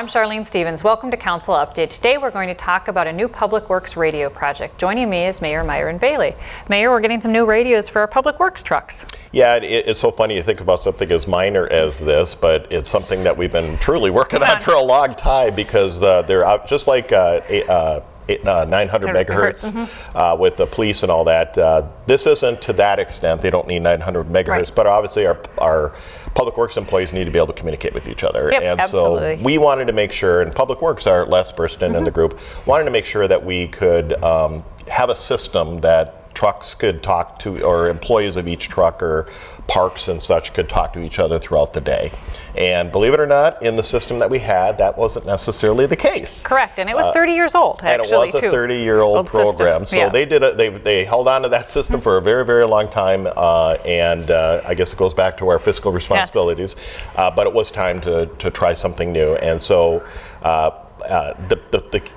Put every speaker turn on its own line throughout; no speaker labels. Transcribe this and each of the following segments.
I'm Charlene Stevens. Welcome to Council Update. Today we're going to talk about a new Public Works radio project. Joining me is Mayor Myron Bailey. Mayor, we're getting some new radios for our Public Works trucks.
Yeah, it's so funny to think about something as minor as this, but it's something that we've been truly working on for a long time because they're out, just like 900 megahertz with the police and all that. This isn't to that extent. They don't need 900 megahertz, right. But obviously our Public Works employees need to be able to communicate with each other.
Yep,
and
absolutely.
So we wanted to make sure, and Public Works, our Les Burstyn and the group, wanted to make sure that we could have a system that trucks could talk to, or employees of each truck or parks and such could talk to each other throughout the day. And believe it or not, in the system that we had, that wasn't necessarily the case.
Correct, and it was 30 years old, actually,
and it was a 30-year-old program.
System.
So they held on to that system for a very, very long time, and I guess it goes back to our fiscal responsibilities. Yes. But it was time to try something new, and so.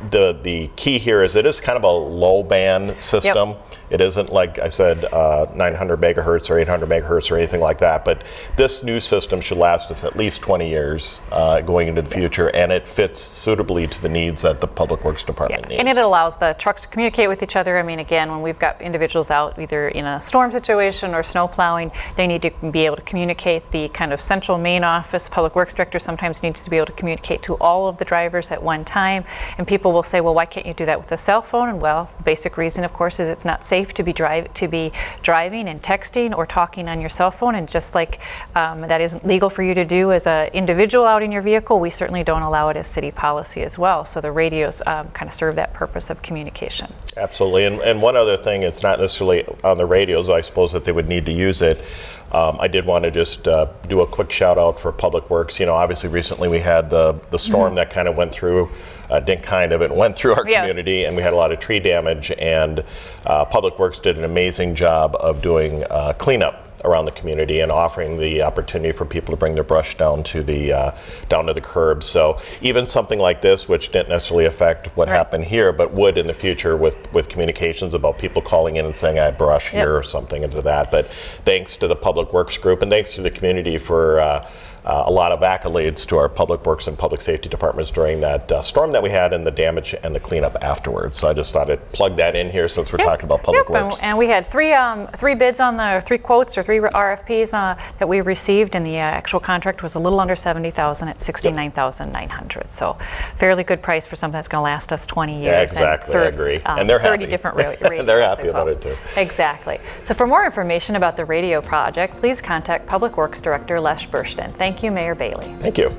The key here is it is kind of a low band system. Yep. It isn't, like I said, 900 megahertz or 800 megahertz or anything like that. But this new system should last us at least 20 years going into the future, and it fits suitably to the needs that the Public Works Department needs.
And it allows the trucks to communicate with each other. I mean, again, when we've got individuals out either in a storm situation or snow plowing, they need to be able to communicate. The kind of central main office Public Works Director sometimes needs to be able to communicate to all of the drivers at one time. And people will say, well, why can't you do that with a cell phone? And well, the basic reason, of course, is it's not safe to be driving and texting or talking on your cell phone. And just like that isn't legal for you to do as an individual out in your vehicle, we certainly don't allow it as city policy as well. So the radios kind of serve that purpose of communication.
Absolutely. And one other thing, it's not necessarily on the radios, I suppose that they would need to use it. I did want to just do a quick shout out for Public Works. You know, obviously recently we had the storm that kind of went through, it went through our community, and we had a lot of tree damage, and Public Works did an amazing job of doing cleanup around the community and offering the opportunity for people to bring their brush down to the curb. So even something like this, which didn't necessarily affect what happened here, but would in the future with communications about people calling in and saying, I brush here or something into that. But thanks to the Public Works group and thanks to the community for a lot of accolades to our Public Works and Public Safety departments during that storm that we had, and the damage and the cleanup afterwards. So I just thought I'd plug that in here since we're talking about Public Works.
And we had three bids on the three quotes or three RFPs that we received, and the actual contract was a little under $70,000 at $69,900. So fairly good price for something that's going to last us 20 years.
Yeah, exactly. I agree. And they're
30
happy.
Different radios.
They're happy about it too.
Exactly. So for more information about the radio project, please contact Public Works Director Les Burstyn. Thank you, Mayor Bailey.
Thank you.